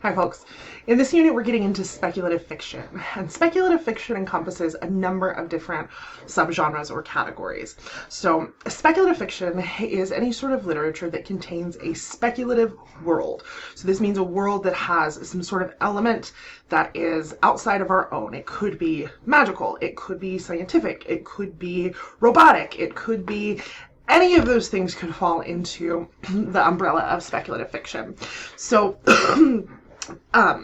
Hi folks. In this unit we're getting into speculative fiction, and speculative fiction encompasses a number of different subgenres or categories. So speculative fiction is any sort of literature that contains a speculative world. So this means a world that has some sort of element that is outside of our own. It could be magical, it could be scientific, it could be robotic, it could be any of those things could fall into the umbrella of speculative fiction. So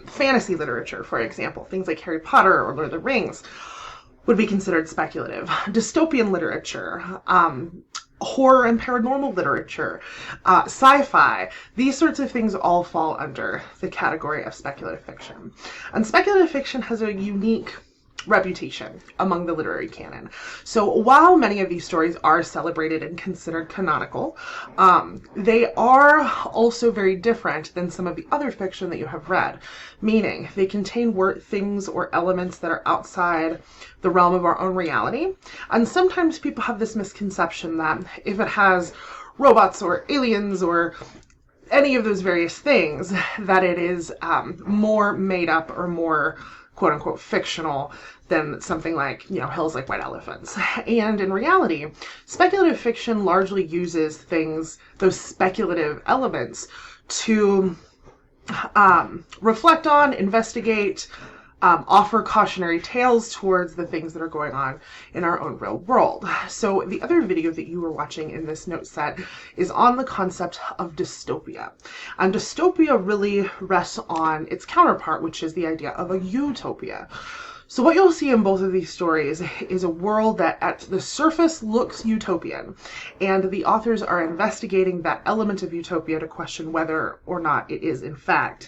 fantasy literature, for example, things like Harry Potter or Lord of the Rings would be considered speculative. Dystopian literature, horror and paranormal literature, sci-fi, these sorts of things all fall under the category of speculative fiction. And speculative fiction has a unique reputation among the literary canon. So while many of these stories are celebrated and considered canonical, they are also very different than some of the other fiction that you have read, meaning they contain things or elements that are outside the realm of our own reality. And sometimes people have this misconception that if it has robots or aliens or any of those various things, that it is more made up or more quote unquote fictional than something like, Hills Like White Elephants. And in reality, speculative fiction largely uses those speculative elements to reflect on, investigate, offer cautionary tales towards the things that are going on in our own real world. So the other video that you were watching in this note set is on the concept of dystopia. And dystopia really rests on its counterpart, which is the idea of a utopia. So what you'll see in both of these stories is a world that at the surface looks utopian, and the authors are investigating that element of utopia to question whether or not it is in fact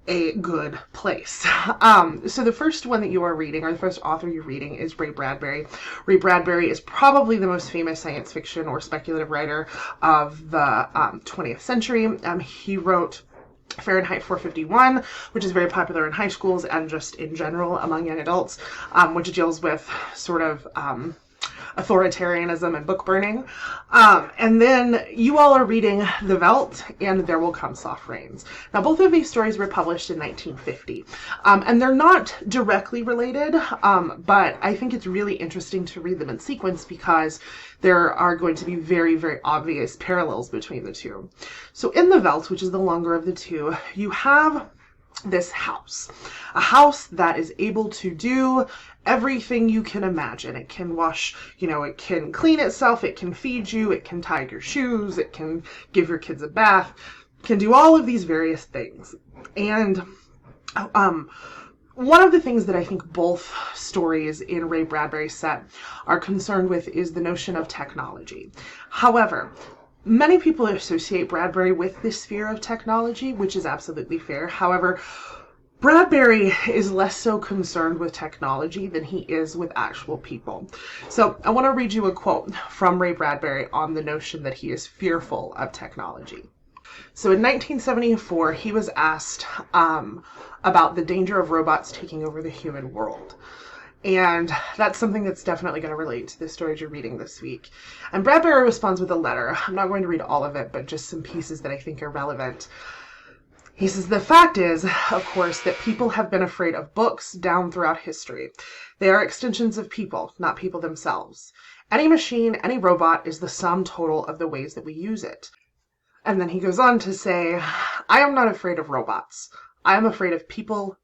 a good place. So the first one that you are reading, or the first author you're reading, is Ray Bradbury. Ray Bradbury is probably the most famous science fiction or speculative writer of the 20th century. He wrote Fahrenheit 451, which is very popular in high schools and just in general among young adults, which deals with sort of authoritarianism and book burning. And then you all are reading The Veldt and There Will Come Soft Rains. Now, both of these stories were published in 1950, and they're not directly related, but I think it's really interesting to read them in sequence because there are going to be very, very obvious parallels between the two. So in The Veldt, which is the longer of the two, you have this house, a house that is able to do everything you can imagine. It can wash, it can clean itself, it can feed you, it can tie your shoes, it can give your kids a bath, can do all of these various things. And one of the things that I think both stories in Ray Bradbury's set are concerned with is the notion of technology. However, many people associate Bradbury with this sphere of technology, which is absolutely fair. However, Bradbury is less so concerned with technology than he is with actual people. So I want to read you a quote from Ray Bradbury on the notion that he is fearful of technology. So in 1974, he was asked about the danger of robots taking over the human world. And that's something that's definitely going to relate to the stories you're reading this week. And Bradbury responds with a letter. I'm not going to read all of it, but just some pieces that I think are relevant. He says, "The fact is, of course, that people have been afraid of books down throughout history. They are extensions of people, not people themselves. Any machine, any robot is the sum total of the ways that we use it." And then he goes on to say, "I am not afraid of robots. I am afraid of people.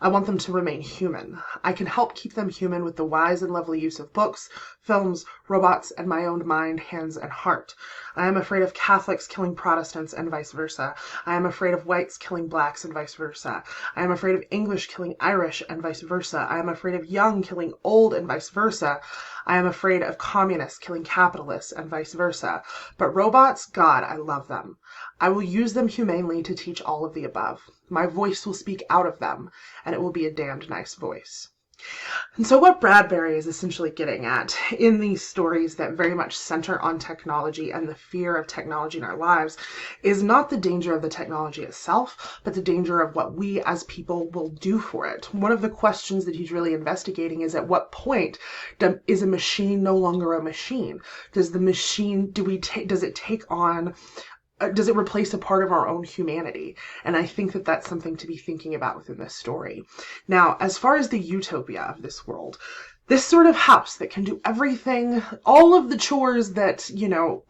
I want them to remain human. I can help keep them human with the wise and lovely use of books, films, robots, and my own mind, hands, and heart. I am afraid of Catholics killing Protestants and vice versa. I am afraid of whites killing blacks and vice versa. I am afraid of English killing Irish and vice versa. I am afraid of young killing old and vice versa. I am afraid of communists killing capitalists and vice versa. But robots, God, I love them. I will use them humanely to teach all of the above. My voice will speak out of them, and it will be a damned nice voice." And so what Bradbury is essentially getting at in these stories that very much center on technology and the fear of technology in our lives is not the danger of the technology itself, but the danger of what we as people will do for it. One of the questions that he's really investigating is, at what point is a machine no longer a machine? Does it take on does it replace a part of our own humanity? And I think that that's something to be thinking about within this story. Now, as far as the utopia of this world, this sort of house that can do everything, all of the chores that,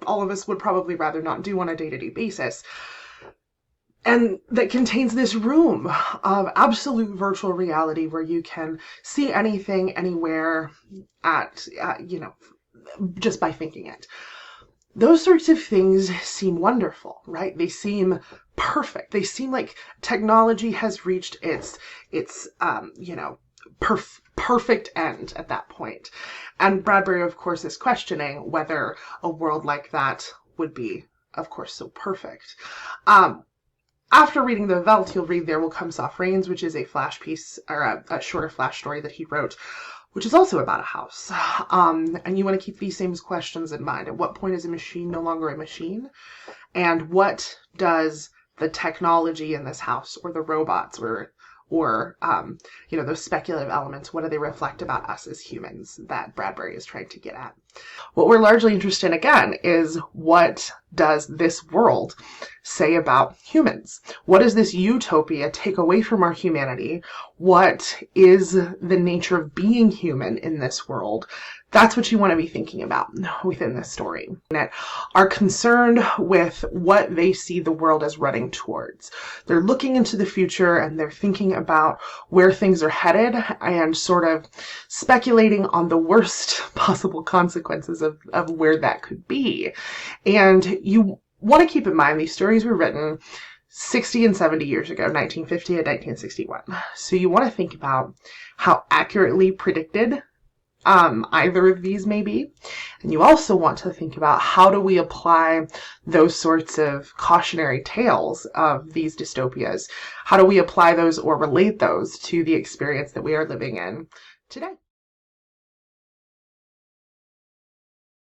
all of us would probably rather not do on a day-to-day basis, and that contains this room of absolute virtual reality where you can see anything, anywhere, at, just by thinking it. Those sorts of things seem wonderful, right? They seem perfect. They seem like technology has reached its perfect end at that point. And Bradbury, of course, is questioning whether a world like that would be, of course, so perfect. After reading the Veldt, you'll read There Will Come Soft Rains, which is a flash piece, or a shorter flash story that he wrote, which is also about a house. And you want to keep these same questions in mind. At what point is a machine no longer a machine? And what does the technology in this house, or the robots, or those speculative elements, what do they reflect about us as humans that Bradbury is trying to get at? What we're largely interested in, again, is what does this world say about humans? What does this utopia take away from our humanity? What is the nature of being human in this world? That's what you want to be thinking about within this story. That are concerned with what they see the world as running towards. They're looking into the future and they're thinking about where things are headed and sort of speculating on the worst possible consequences of where that could be. And you want to keep in mind these stories were written 60 and 70 years ago, 1950 and 1961. So you want to think about how accurately predicted either of these may be. And you also want to think about how do we apply those sorts of cautionary tales of these dystopias? How do we apply those or relate those to the experience that we are living in today?